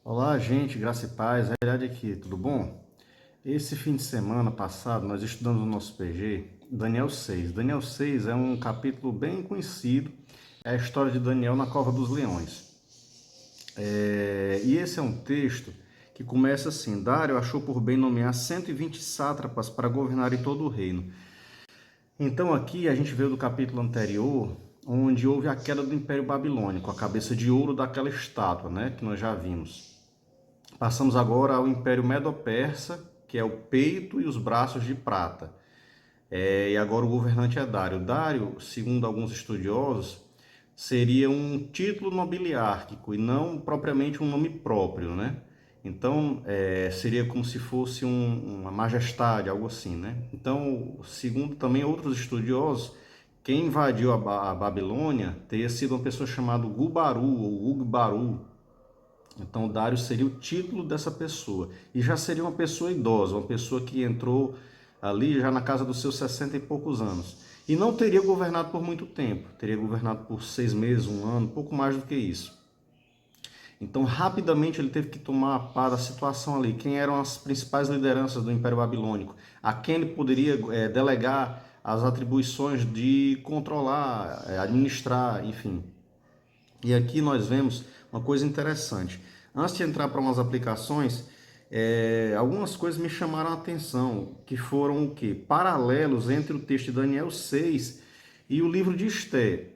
Olá, gente, graça e paz, verdade aqui, tudo bom? Esse fim de semana passado nós estudamos no nosso PG Daniel 6. Daniel 6 é um capítulo bem conhecido, é a história de Daniel na cova dos leões. E esse é um texto que começa assim: Dário achou por bem nomear 120 sátrapas para governarem todo o reino. Então aqui a gente veio do capítulo anterior, onde houve a queda do Império Babilônico, a cabeça de ouro daquela estátua, né, que nós já vimos. Passamos agora ao Império Medo-Persa, que é o peito e os braços de prata. E agora o governante é Dário. Dário, segundo alguns estudiosos, seria um título nobiliárquico e não propriamente um nome próprio, né? Então, seria como se fosse uma majestade, algo assim, né? Então, segundo também outros estudiosos, quem invadiu a Babilônia teria sido uma pessoa chamada Gubaru ou Ugbaru. Então, Dário seria o título dessa pessoa. E já seria uma pessoa idosa, uma pessoa que entrou ali já na casa dos seus 60 e poucos anos. E não teria governado por muito tempo, teria governado por 6 meses, um ano, pouco mais do que isso. Então, rapidamente ele teve que tomar a par da situação ali. Quem eram as principais lideranças do Império Babilônico? A quem ele poderia delegar as atribuições de controlar, administrar, enfim. E aqui nós vemos uma coisa interessante. Antes de entrar para umas aplicações, algumas coisas me chamaram a atenção, que foram o quê? Paralelos entre o texto de Daniel 6 e o livro de Esté.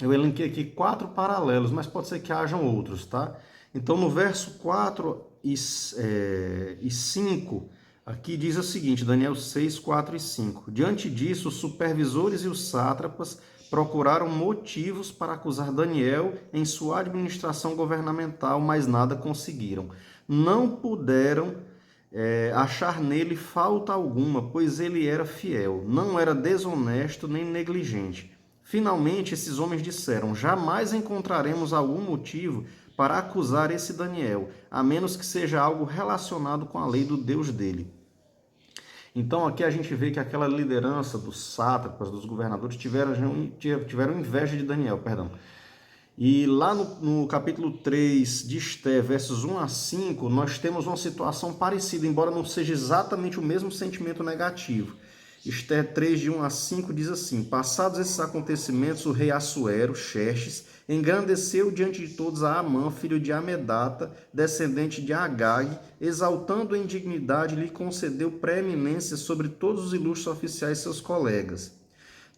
Eu elenquei aqui 4 paralelos, mas pode ser que hajam outros, tá? Então, no verso 4 e 5, aqui diz o seguinte, Daniel 6, 4 e 5. Diante disso, os supervisores e os sátrapas procuraram motivos para acusar Daniel em sua administração governamental, mas nada conseguiram. Não puderam achar nele falta alguma, pois ele era fiel, não era desonesto nem negligente. Finalmente, esses homens disseram: jamais encontraremos algum motivo para acusar esse Daniel, a menos que seja algo relacionado com a lei do Deus dele. Então aqui a gente vê que aquela liderança dos sátrapas, dos governadores, tiveram inveja de Daniel, perdão. E lá no capítulo 3 de Esté, versos 1 a 5, nós temos uma situação parecida, embora não seja exatamente o mesmo sentimento negativo. Esté 3, de 1 a 5, diz assim: passados esses acontecimentos, o rei Assuero, Xerxes, engrandeceu diante de todos a Amã, filho de Amedata, descendente de Agag, exaltando a indignidade, lhe concedeu preeminência sobre todos os ilustres oficiais seus colegas.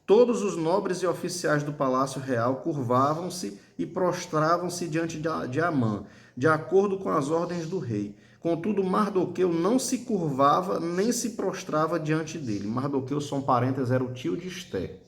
Todos os nobres e oficiais do palácio real curvavam-se e prostravam-se diante de Amã, de acordo com as ordens do rei. Contudo, Mardoqueu não se curvava nem se prostrava diante dele. Mardoqueu, só um parênteses, era o tio de Esté.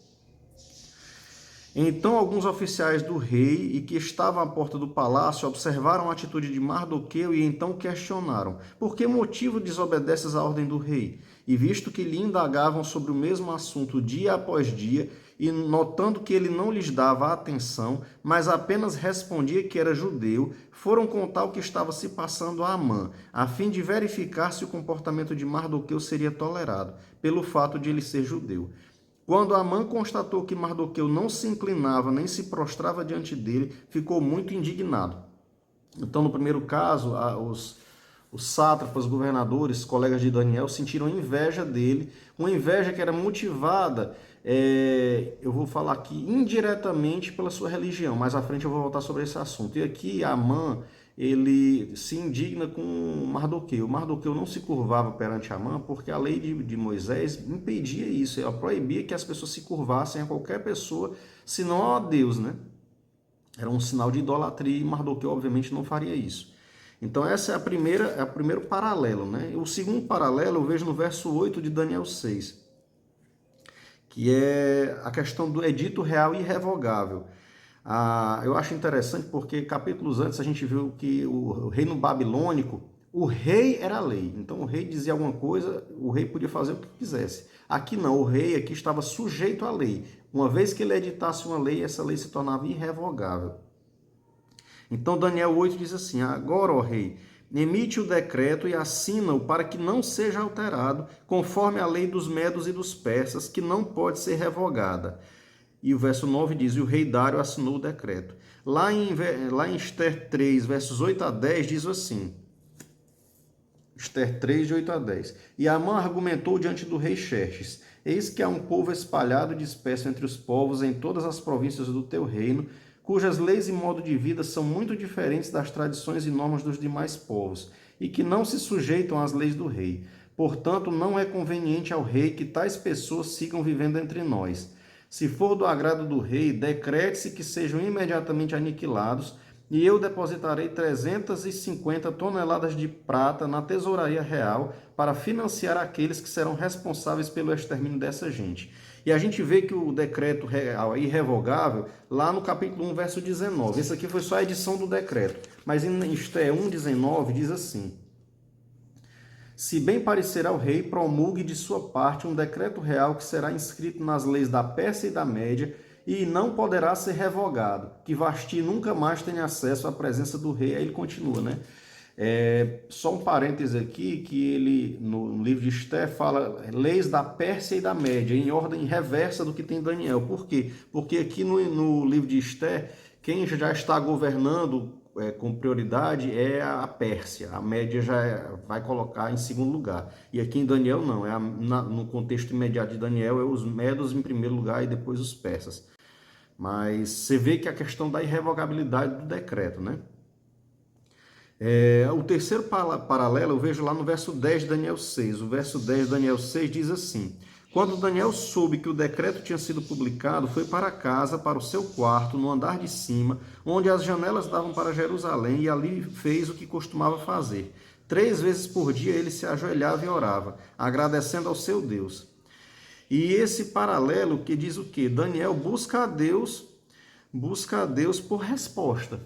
Então alguns oficiais do rei e que estavam à porta do palácio observaram a atitude de Mardoqueu e então questionaram: por que motivo desobedeces à ordem do rei? E visto que lhe indagavam sobre o mesmo assunto dia após dia, e notando que ele não lhes dava atenção, mas apenas respondia que era judeu, foram contar o que estava se passando a Amã, a fim de verificar se o comportamento de Mardoqueu seria tolerado, pelo fato de ele ser judeu. Quando Amã constatou que Mardoqueu não se inclinava nem se prostrava diante dele, ficou muito indignado. Então, no primeiro caso, os sátrapas, governadores, colegas de Daniel, sentiram inveja dele, uma inveja que era motivada, eu vou falar aqui, indiretamente pela sua religião. Mais à frente eu vou voltar sobre esse assunto. E aqui Amã, ele se indigna com Mardoqueu. Mardoqueu não se curvava perante Amã porque a lei de Moisés impedia isso. Ela proibia que as pessoas se curvassem a qualquer pessoa, senão a Deus, né? Era um sinal de idolatria e Mardoqueu, obviamente, não faria isso. Então, essa é o primeiro paralelo, né? O segundo paralelo eu vejo no verso 8 de Daniel 6, que é a questão do edito real irrevogável. Eu acho interessante porque capítulos antes a gente viu que o reino babilônico, o rei era a lei. Então o rei dizia alguma coisa, o rei podia fazer o que quisesse. Aqui não, o rei aqui estava sujeito à lei. Uma vez que ele editasse uma lei, essa lei se tornava irrevogável. Então Daniel 8 diz assim: agora, ó rei, emite o decreto e assina-o para que não seja alterado, conforme a lei dos medos e dos persas, que não pode ser revogada. E o verso 9 diz, e o rei Dário assinou o decreto. Lá em Ester 3, versos 8 a 10, diz assim, Ester 3, de 8 a 10. E Amã argumentou diante do rei Xerxes, eis que há um povo espalhado e disperso entre os povos em todas as províncias do teu reino, cujas leis e modo de vida são muito diferentes das tradições e normas dos demais povos, e que não se sujeitam às leis do rei. Portanto, não é conveniente ao rei que tais pessoas sigam vivendo entre nós. Se for do agrado do rei, decrete-se que sejam imediatamente aniquilados, e eu depositarei 350 toneladas de prata na tesouraria real para financiar aqueles que serão responsáveis pelo extermínio dessa gente. E a gente vê que o decreto real é irrevogável lá no capítulo 1, verso 19. Esse aqui foi só a edição do decreto. Mas em Ester 1,19 diz assim: se bem parecer ao rei, promulgue de sua parte um decreto real que será inscrito nas leis da Pérsia e da Média e não poderá ser revogado, que Vasti nunca mais tenha acesso à presença do rei. Aí ele continua, né? Só um parêntese aqui, que ele, no livro de Ester, fala leis da Pérsia e da Média, em ordem reversa do que tem Daniel. Por quê? Porque aqui no livro de Ester, quem já está governando com prioridade é a Pérsia, a Média vai colocar em segundo lugar. E aqui em Daniel não, no contexto imediato de Daniel é os medos em primeiro lugar e depois os persas. Mas você vê que a questão da irrevogabilidade do decreto, né? O terceiro paralelo eu vejo lá no verso 10 de Daniel 6. O verso 10 de Daniel 6 diz assim: quando Daniel soube que o decreto tinha sido publicado, foi para casa, para o seu quarto, no andar de cima, onde as janelas davam para Jerusalém, e ali fez o que costumava fazer. 3 vezes por dia ele se ajoelhava e orava, agradecendo ao seu Deus. E esse paralelo que diz o quê? Daniel busca a Deus por resposta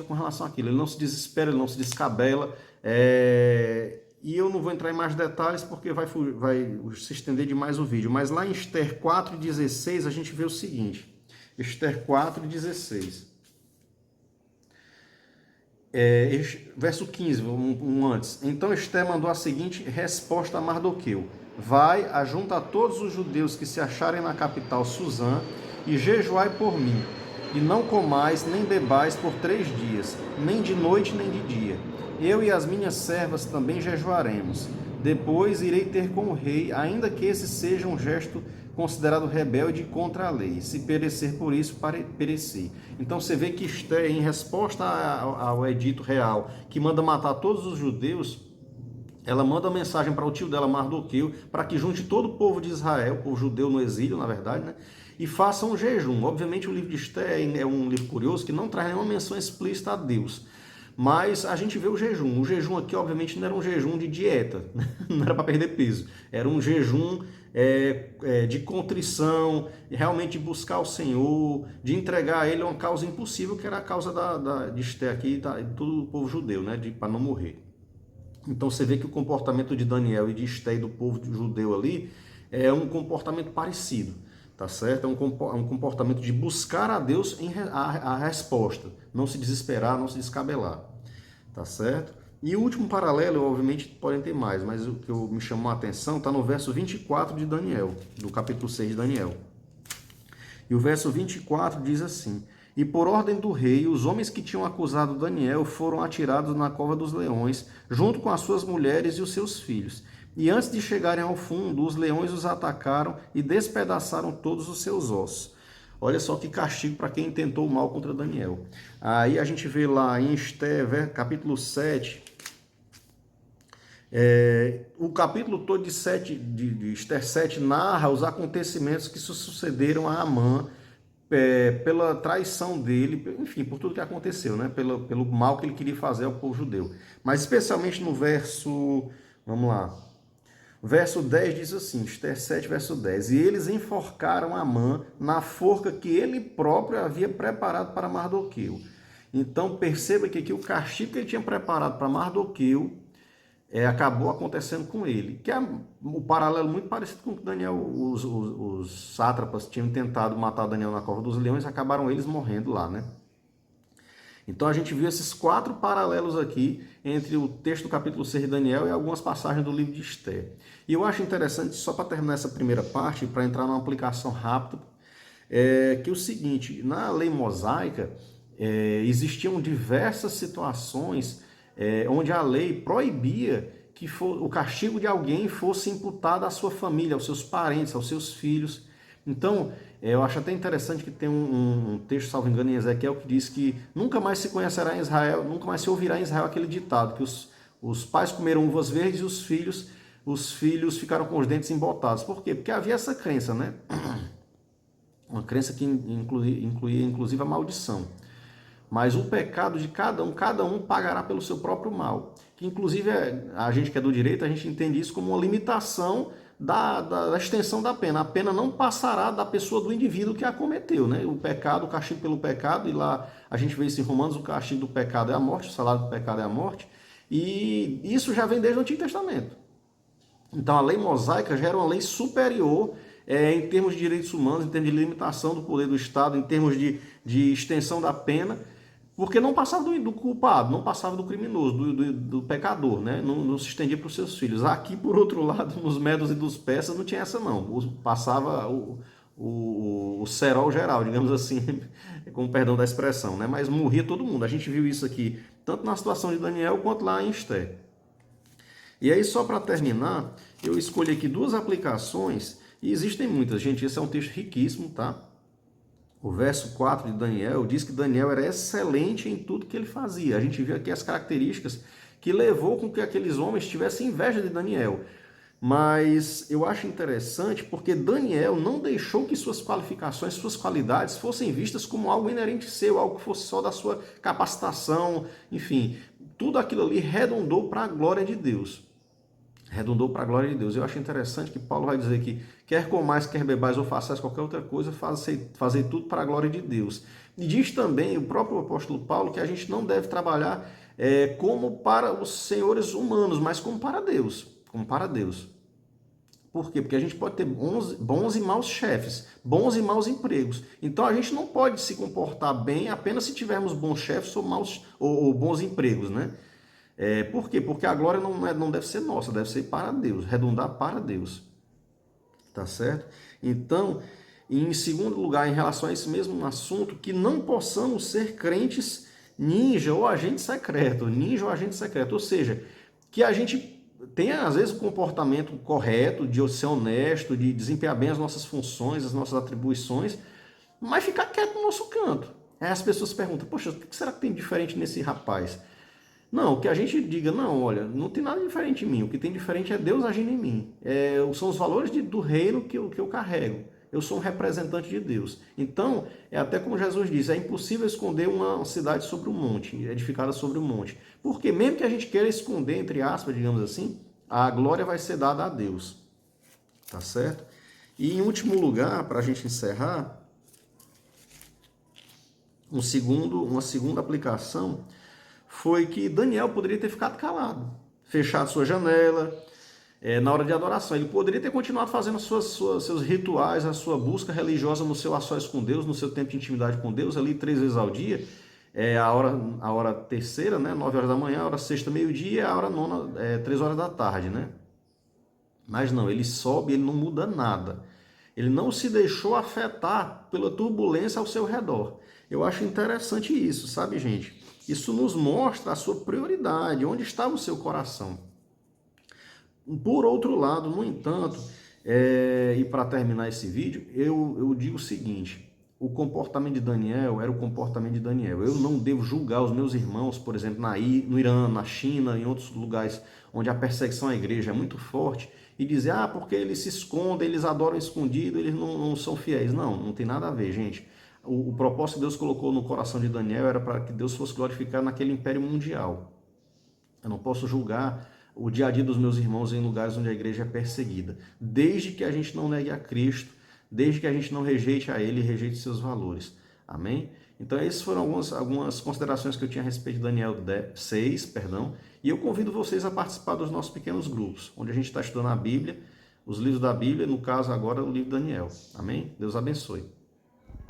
com relação àquilo. Ele não se desespera, ele não se descabela. E eu não vou entrar em mais detalhes porque vai se estender demais o vídeo. Mas lá em Ester 4,16 a gente vê o seguinte. Ester 4,16. Verso 15, antes. Então Ester mandou a seguinte resposta a Mardoqueu: vai, ajunta a todos os judeus que se acharem na capital Suzã e jejuai por mim. E não comais nem bebais por 3 dias, nem de noite nem de dia. Eu e as minhas servas também jejuaremos. Depois irei ter com o rei, ainda que esse seja um gesto considerado rebelde contra a lei. Se perecer por isso, perecer. Então você vê que Ester, em resposta ao edito real, que manda matar todos os judeus, ela manda mensagem para o tio dela, Mardoqueu, para que junte todo o povo de Israel, o povo judeu no exílio, na verdade, né? E faça um jejum. Obviamente o livro de Ester é um livro curioso que não traz nenhuma menção explícita a Deus. Mas a gente vê o jejum. O jejum aqui, obviamente, não era um jejum de dieta, não era para perder peso. Era um jejum de contrição, realmente de buscar o Senhor, de entregar a Ele uma causa impossível, que era a causa de Ester aqui e todo o povo judeu, né? Para não morrer. Então você vê que o comportamento de Daniel e de Ester e do povo judeu ali é um comportamento parecido, tá certo? É um comportamento de buscar a Deus a resposta, não se desesperar, não se descabelar, tá certo? E o último paralelo, obviamente, podem ter mais, mas o que me chamou a atenção está no verso 24 de Daniel, do capítulo 6 de Daniel. E o verso 24 diz assim: e por ordem do rei, os homens que tinham acusado Daniel foram atirados na cova dos leões, junto com as suas mulheres e os seus filhos. E antes de chegarem ao fundo, os leões os atacaram e despedaçaram todos os seus ossos. Olha só que castigo para quem intentou o mal contra Daniel. Aí a gente vê lá em Ester, capítulo 7, o capítulo todo de Ester 7 narra os acontecimentos que sucederam a Amã, pela traição dele, enfim, por tudo que aconteceu, né? Pelo mal que ele queria fazer ao povo judeu. Mas especialmente no verso, vamos lá, verso 10 diz assim, Ester 7, verso 10, e eles enforcaram Amã na forca que ele próprio havia preparado para Mardoqueu. Então perceba que aqui o castigo que ele tinha preparado para Mardoqueu acabou acontecendo com ele, que é um paralelo muito parecido com o que Daniel, os sátrapas tinham tentado matar Daniel na cova dos leões, acabaram eles morrendo lá, né? Então a gente viu esses 4 paralelos aqui entre o texto do capítulo 6 de Daniel e algumas passagens do livro de Ester. E eu acho interessante, só para terminar essa primeira parte, para entrar numa aplicação rápida, que é o seguinte, na lei mosaica existiam diversas situações onde a lei proibia que o castigo de alguém fosse imputado à sua família, aos seus parentes, aos seus filhos. Então, eu acho até interessante que tem um texto, salvo engano, em Ezequiel, que diz que nunca mais se conhecerá em Israel, nunca mais se ouvirá em Israel aquele ditado, que os pais comeram uvas verdes e os filhos ficaram com os dentes embotados. Por quê? Porque havia essa crença, né? Uma crença que incluía inclusive a maldição. Mas o pecado de cada um pagará pelo seu próprio mal. Que inclusive a gente que é do direito, a gente entende isso como uma limitação da extensão da pena. A pena não passará da pessoa, do indivíduo que a cometeu, né? O pecado, o castigo pelo pecado, e lá a gente vê isso em Romanos, o castigo do pecado é a morte, o salário do pecado é a morte, e isso já vem desde o Antigo Testamento. Então a lei mosaica já era uma lei superior em termos de direitos humanos, em termos de limitação do poder do Estado, em termos de extensão da pena, porque não passava do culpado, não passava do criminoso, do pecador, né? Não se estendia para os seus filhos. Aqui, por outro lado, nos medos e dos persas não tinha essa não, passava o cerol geral, digamos assim, com perdão da expressão, né? Mas morria todo mundo. A gente viu isso aqui, tanto na situação de Daniel, quanto lá em Esther. E aí, só para terminar, eu escolhi aqui duas aplicações, e existem muitas, gente, esse é um texto riquíssimo, tá? O verso 4 de Daniel diz que Daniel era excelente em tudo que ele fazia. A gente viu aqui as características que levou com que aqueles homens tivessem inveja de Daniel. Mas eu acho interessante porque Daniel não deixou que suas qualificações, suas qualidades fossem vistas como algo inerente seu, algo que fosse só da sua capacitação, enfim. Tudo aquilo ali redundou para a glória de Deus. Redundou para a glória de Deus. Eu acho interessante que Paulo vai dizer que quer comais, quer bebais ou façais qualquer outra coisa, fazer tudo para a glória de Deus. E diz também o próprio apóstolo Paulo que a gente não deve trabalhar como para os senhores humanos, mas como para Deus. Como para Deus. Por quê? Porque a gente pode ter bons e maus chefes, bons e maus empregos. Então a gente não pode se comportar bem apenas se tivermos bons chefes ou bons empregos, né? Por quê? Porque a glória não deve ser nossa, deve ser para Deus, redundar para Deus. Tá certo? Então, em segundo lugar, em relação a esse mesmo assunto, que não possamos ser crentes ninja ou agente secreto, ou seja, que a gente tenha, às vezes, o comportamento correto, de ser honesto, de desempenhar bem as nossas funções, as nossas atribuições, mas ficar quieto no nosso canto. Aí as pessoas perguntam, poxa, o que será que tem diferente nesse rapaz? Não, que a gente diga, não, olha, não tem nada diferente em mim, o que tem diferente é Deus agindo em mim. São os valores do reino que eu carrego. Eu sou um representante de Deus. Então, é até como Jesus diz, é impossível esconder uma cidade sobre um monte, edificada sobre um monte. Porque mesmo que a gente queira esconder, entre aspas, digamos assim, a glória vai ser dada a Deus. Tá certo? E em último lugar, para a gente encerrar, uma segunda aplicação foi que Daniel poderia ter ficado calado, fechado sua janela, na hora de adoração. Ele poderia ter continuado fazendo seus rituais, a sua busca religiosa no seu a sós com Deus, no seu tempo de intimidade com Deus, ali 3 vezes ao dia. A hora terceira, né, 9 horas da manhã, a hora sexta, meio-dia, a hora nona, 3 horas da tarde, né? Mas não, ele sobe, ele não muda nada. Ele não se deixou afetar pela turbulência ao seu redor. Eu acho interessante isso, sabe, gente? Isso nos mostra a sua prioridade, onde estava o seu coração. Por outro lado, no entanto, e para terminar esse vídeo, eu digo o seguinte, o comportamento de Daniel era o comportamento de Daniel. Eu não devo julgar os meus irmãos, por exemplo, no Irã, na China, em outros lugares onde a perseguição à igreja é muito forte, e dizer, porque eles se escondem, eles adoram escondido, eles não são fiéis. Não tem nada a ver, gente. O propósito que Deus colocou no coração de Daniel era para que Deus fosse glorificado naquele império mundial. Eu não posso julgar o dia a dia dos meus irmãos em lugares onde a igreja é perseguida, desde que a gente não negue a Cristo, desde que a gente não rejeite a Ele e rejeite seus valores. Amém? Então essas foram algumas considerações que eu tinha a respeito de Daniel 6, e eu convido vocês a participar dos nossos pequenos grupos, onde a gente está estudando a Bíblia, os livros da Bíblia, no caso agora o livro de Daniel. Amém? Deus abençoe.